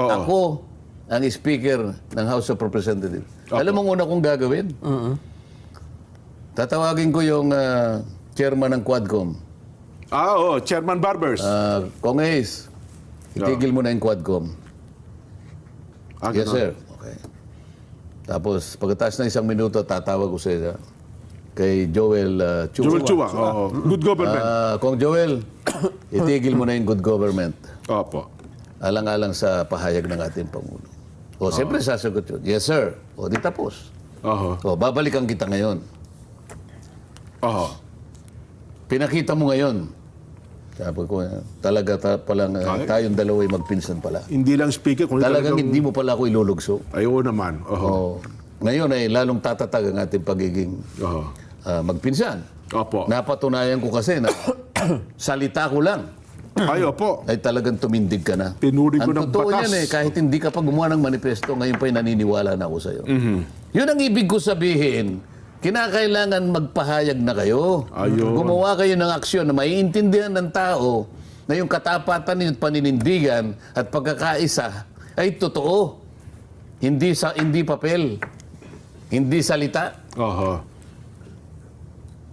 Oo. Ako ang Speaker ng House of Representatives. Opo. Alam mo ang una kong gagawin? Tatawagin ko yung chairman ng Quadcom. Oo, Chairman Barbers. Kong Ace, itigil mo na yung Quadcom. Yes, Ganun. sir. Okay. Tapos, pagkatapos ng 1 minuto, tatawag ko sa kay Joel Chua. Joel Chua. Oo. Good government. Kong Joel, itigil mo na yung good government. Opo. Alang-alang sa pahayag ng ating Pangulo. O, siyempre sasagot yun. Yes, sir. O, di tapos. Oo. O, babalikan kita ngayon. Oo. Pinakita mo ngayon. Sabi ko, talaga palang tayong dalawa ay magpinsan pala. Hindi lang speaker, kundi Talagang hindi mo pala ako ilulugso. Ayaw naman. Oo. O, ngayon ay lalong tatatag ang ating pagiging Oo. magpinsan. Opo. Napatunayan ko kasi na salita ko lang Ay, opo. ay talagang tumindig ka na. Pinuri ko Ang ng totoo batas. niyan kahit hindi ka pa gumawa ng manifesto, ngayon pa naniniwala na ako sa'yo. Yun ang ibig ko sabihin. Kinakailangan magpahayag na kayo. Ayun. Gumawa kayo ng aksyon na maiintindihan ng tao na yung katapatan at paninindigan at pagkakaisa ay totoo. Hindi papel. Hindi salita. Oo.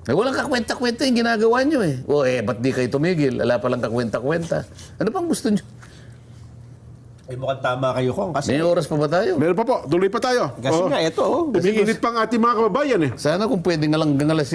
Walang kakwenta-kwenta yung ginagawa nyo eh. Ba't di kayo tumigil? Wala palang kakwenta-kwenta. Ano pang gusto nyo? Ay, mukhang tama kayo, Kong. Kasi, May oras pa ba tayo? Meron pa po. Tuloy pa tayo. kasi Oo. nga, ito, Umiinit pa ang ating mga kababayan eh. Sana kung pwede nga lang gangalas